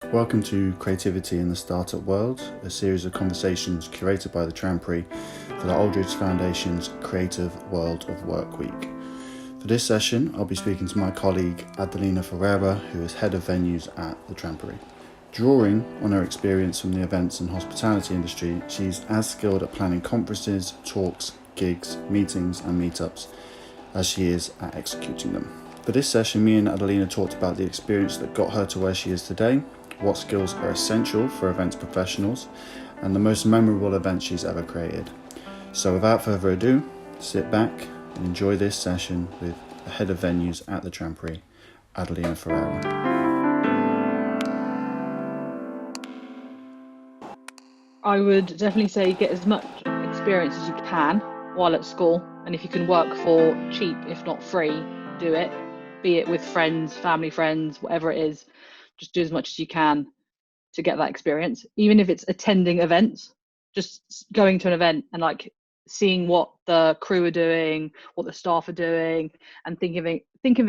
Welcome to Creativity in the Startup World, a series of conversations curated by the Trampery for the Aldridge Foundation's Creative World of Work Week. For this session, I'll be speaking to my colleague Adelina Ferreira, who is Head of Venues at the Trampery. Drawing on her experience from the events and hospitality industry, she's as skilled at planning conferences, talks, gigs, meetings and meetups as she is at executing them. For this session, me and Adelina talked about the experience that got her to where she is today, what skills are essential for events professionals, and the most memorable event she's ever created. So without further ado, sit back and enjoy this session with the Head of Venues at the Trampery, Adelina Ferreira. I would definitely say get as much experience as you can while at school, and if you can work for cheap, if not free, do it. Be it with friends, family, friends, whatever it is, just do as much as you can to get that experience. Even if it's attending events, just going to an event and like seeing what the crew are doing, what the staff are doing, and think of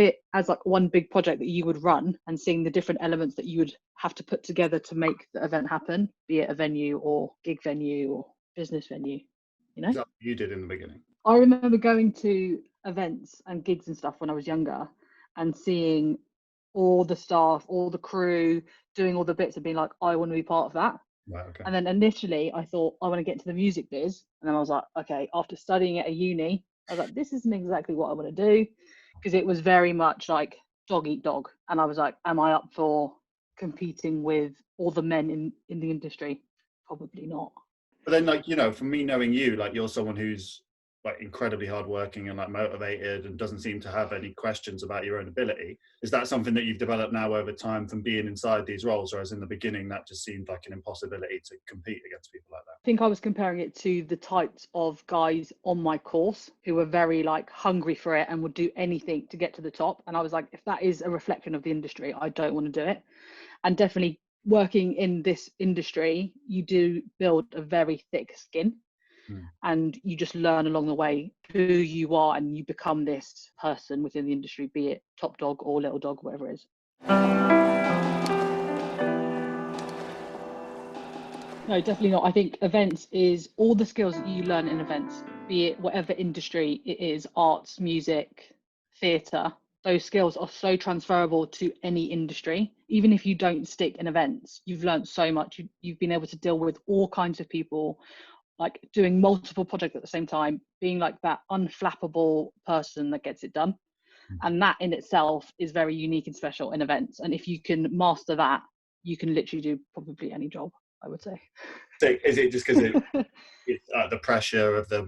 it as like one big project that you would run, and seeing the different elements that you would have to put together to make the event happen, be it a venue or gig venue or business venue, you know? Is that what you did in the beginning? I remember going to events and gigs and stuff when I was younger and seeing all the staff, all the crew doing all the bits and being like, I want to be part of that. Right, okay. And then initially I thought I want to get into the music biz. And then I was like, okay, after studying at a uni, I was like, this isn't exactly what I want to do, because it was very much like dog eat dog. And I was like, am I up for competing with all the men in the industry? Probably not. But then, like, you know, from me knowing you, like, you're someone who's like incredibly hardworking and like motivated and doesn't seem to have any questions about your own ability. Is that something that you've developed now over time from being inside these roles, whereas in the beginning that just seemed like an impossibility to compete against people like that? I think I was comparing it to the types of guys on my course who were very like hungry for it and would do anything to get to the top. And I was like, if that is a reflection of the industry, I don't want to do it. And definitely working in this industry, you do build a very thick skin. And you just learn along the way who you are, and you become this person within the industry, be it top dog or little dog, whatever it is. No, definitely not. I think events is all the skills that you learn in events, be it whatever industry it is, arts, music, theatre. Those skills are so transferable to any industry. Even if you don't stick in events, you've learned so much. You've been able to deal with all kinds of people, like doing multiple projects at the same time, being like that unflappable person that gets it done. And that in itself is very unique and special in events. And if you can master that, you can literally do probably any job, I would say. So is it just because it's the pressure of the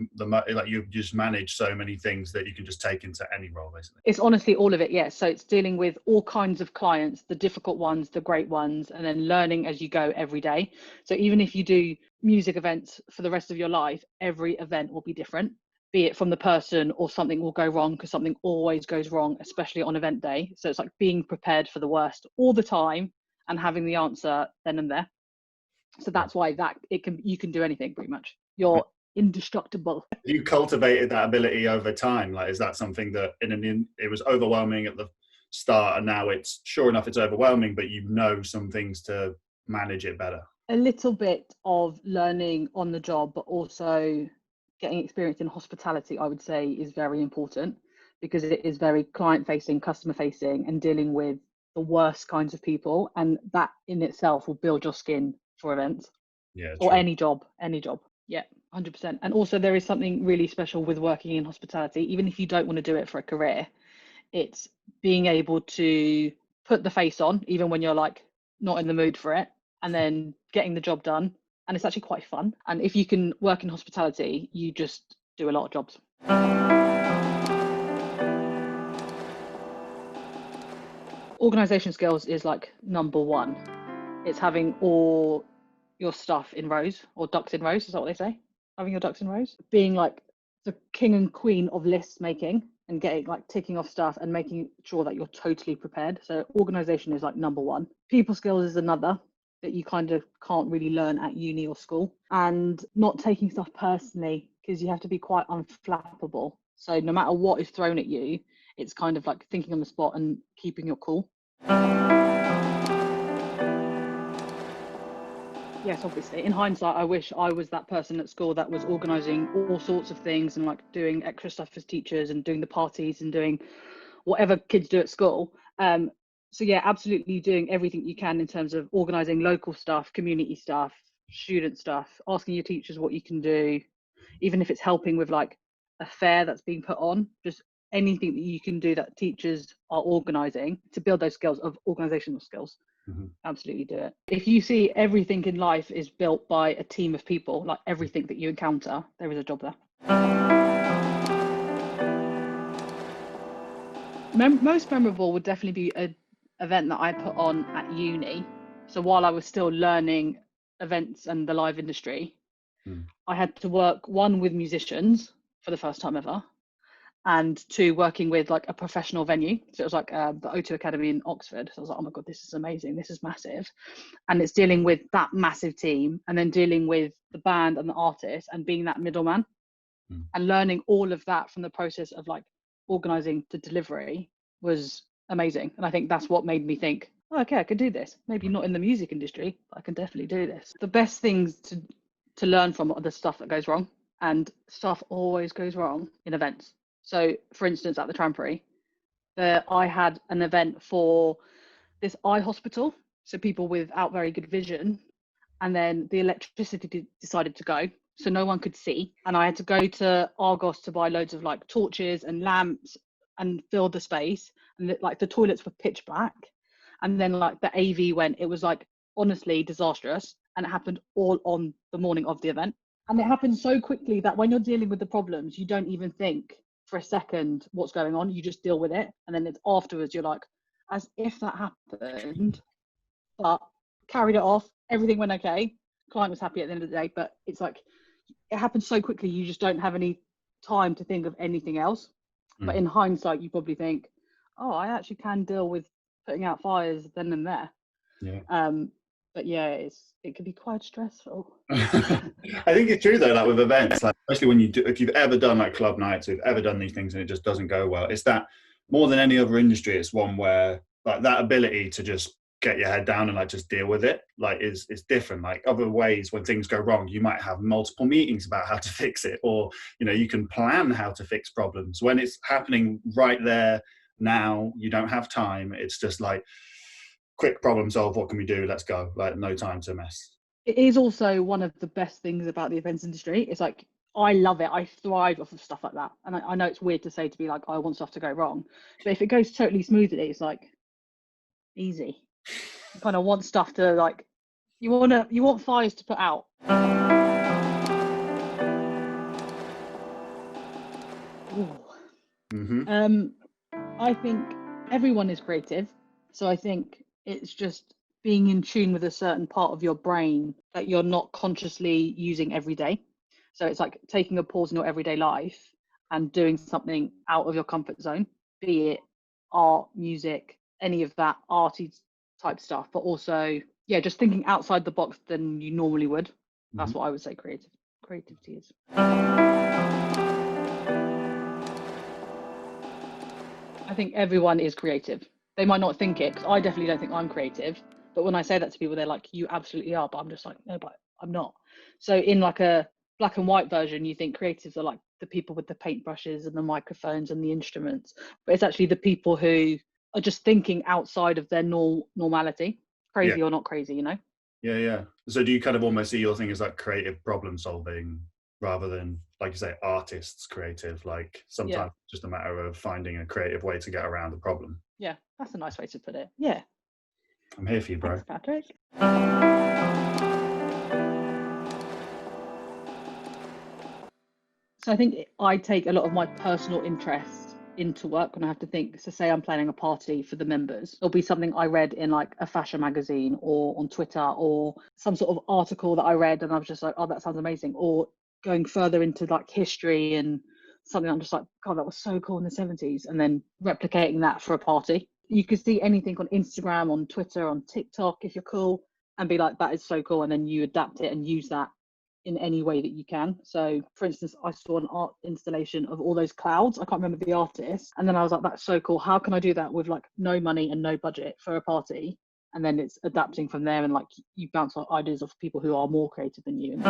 like you just manage so many things that you can just take into any role, basically? It's honestly all of it, yes. So it's dealing with all kinds of clients, the difficult ones, the great ones, and then learning as you go every day. So even if you do music events for the rest of your life, every event will be different, be it from the person or something will go wrong, because something always goes wrong, especially on event day. So it's like being prepared for the worst all the time and having the answer then and there. So that's why you can do anything pretty much. You're indestructible. You cultivated that ability over time. Like, is that something that it was overwhelming at the start, and now it's sure enough it's overwhelming, but you know some things to manage it better? A little bit of learning on the job, but also getting experience in hospitality, I would say, is very important, because it is very client facing, customer facing, and dealing with the worst kinds of people. And that in itself will build your skin for events. Yeah, Or true. any job. Yeah, 100%. And also there is something really special with working in hospitality. Even if you don't want to do it for a career, it's being able to put the face on, even when you're like not in the mood for it, and then getting the job done. And it's actually quite fun. And if you can work in hospitality, you just do a lot of jobs. Organization skills is like number one. It's having all your stuff in rows, or ducks in rows, is that what they say? Having your ducks in rows. Being like the king and queen of list making, and getting like ticking off stuff and making sure that you're totally prepared. So organization is like number one. People skills is another that you kind of can't really learn at uni or school. And not taking stuff personally, because you have to be quite unflappable. So no matter what is thrown at you, it's kind of like thinking on the spot and keeping your cool. Yes, obviously. In hindsight, I wish I was that person at school that was organising all sorts of things and like doing extra stuff as teachers and doing the parties and doing whatever kids do at school. So yeah, absolutely doing everything you can in terms of organising local stuff, community stuff, student stuff, asking your teachers what you can do, even if it's helping with like a fair that's being put on, just anything that you can do that teachers are organising to build those skills of organisational skills. Mhm. Absolutely do it. If you see everything in life is built by a team of people, like everything that you encounter, there is a job there. Most memorable would definitely be an event that I put on at uni. So while I was still learning events and the live industry, Mm. I had to work one with musicians for the first time ever, and two, working with like a professional venue. So it was like the O2 Academy in Oxford. So I was like, oh my God, this is amazing. This is massive. And it's dealing with that massive team and then dealing with the band and the artist and being that middleman and learning all of that from the process of like organizing to delivery was amazing. And I think that's what made me think, oh, okay, I could do this. Maybe not in the music industry, but I can definitely do this. The best things to learn from are the stuff that goes wrong, and stuff always goes wrong in events. So for instance, at the Trampery, I had an event for this eye hospital, so people without very good vision, and then the electricity decided to go, so no one could see, and I had to go to Argos to buy loads of like torches and lamps and fill the space, and like the toilets were pitch black, and then like the AV went, it was like honestly disastrous, and it happened all on the morning of the event. And it happened so quickly that when you're dealing with the problems, you don't even think for a second what's going on, you just deal with it, and then it's afterwards you're like, as if that happened, but carried it off. Everything went okay. Client was happy at the end of the day, but it's like it happened so quickly, you just don't have any time to think of anything else. But in hindsight, you probably think, oh, I actually can deal with putting out fires then and there. Yeah. But yeah, it can be quite stressful. I think it's true though, like with events, like especially when if you've ever done like club nights, or you've ever done these things and it just doesn't go well, it's that more than any other industry, it's one where like that ability to just get your head down and like just deal with it, like is different. Like other ways, when things go wrong, you might have multiple meetings about how to fix it, or you can plan how to fix problems. When it's happening right there now, you don't have time. It's just like quick problem solve. What can we do? Let's go. Like no time to mess. It is also one of the best things about the events industry. It's like, I love it. I thrive off of stuff like that. And I know it's weird to say, to be like, I want stuff to go wrong. But if it goes totally smoothly, it's like easy. You kind of want stuff to like, you want fires to put out. Mm-hmm. I think everyone is creative. So I think it's just being in tune with a certain part of your brain that you're not consciously using every day. So it's like taking a pause in your everyday life and doing something out of your comfort zone, be it art, music, any of that arty type stuff, but also, yeah, just thinking outside the box than you normally would. That's what I would say creativity is. I think everyone is creative. They might not think it, because I definitely don't think I'm creative. But when I say that to people, they're like, you absolutely are. But I'm just like, no, but I'm not. So in like a black and white version, you think creatives are like the people with the paintbrushes and the microphones and the instruments. But it's actually the people who are just thinking outside of their normality, Yeah. crazy or not crazy, Yeah. So do you kind of almost see your thing as like creative problem solving rather than, like you say, artists creative? Like Yeah. sometimes it's just a matter of finding a creative way to get around the problem. Yeah, that's a nice way to put it. Yeah. I'm here for you, bro. Thanks, Patrick. So I think I take a lot of my personal interest into work when I have to think. So say I'm planning a party for the members, it'll be something I read in like a fashion magazine or on Twitter or some sort of article that I read and I was just like, oh, that sounds amazing. Or going further into like history and something I'm just like, God, that was so cool in the 70s, and then replicating that for a party. You could see anything on Instagram, on Twitter, on TikTok if you're cool, and be like, that is so cool, and then you adapt it and use that in any way that you can. So for instance, I saw an art installation of all those clouds. I can't remember the artist. And then I was like, that's so cool. How can I do that with like no money and no budget for a party and then it's adapting from there, and like you bounce off ideas off people who are more creative than you.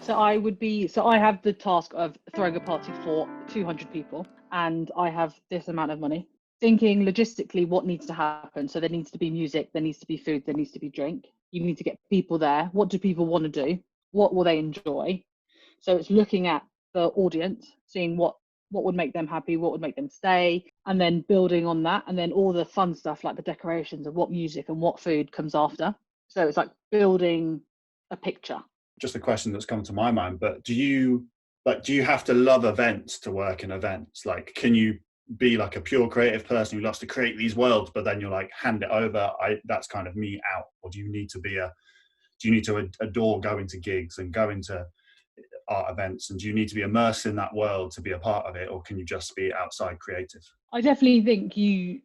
So I have the task of throwing a party for 200 people, and I have this amount of money. Thinking logistically what needs to happen. So there needs to be music, there needs to be food, there needs to be drink. You need to get people there. What do people want to do? What will they enjoy? So it's looking at the audience, seeing what would make them happy, what would make them stay, and then building on that. And then all the fun stuff like the decorations and what music and what food comes after. So it's like building a picture. Just a question that's come to my mind, but do you have to love events to work in events? Like, can you be like a pure creative person who loves to create these worlds, but then you're like, hand it over, that's kind of me out? Or do you need to adore going to gigs and going to art events, and do you need to be immersed in that world to be a part of it, or can you just be outside creative? I definitely think you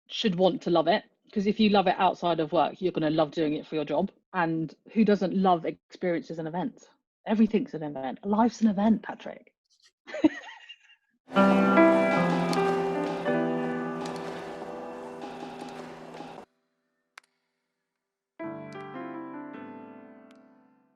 should want to love it, because if you love it outside of work, you're going to love doing it for your job. And who doesn't love experiences and events? Everything's an event. Life's an event, Patrick.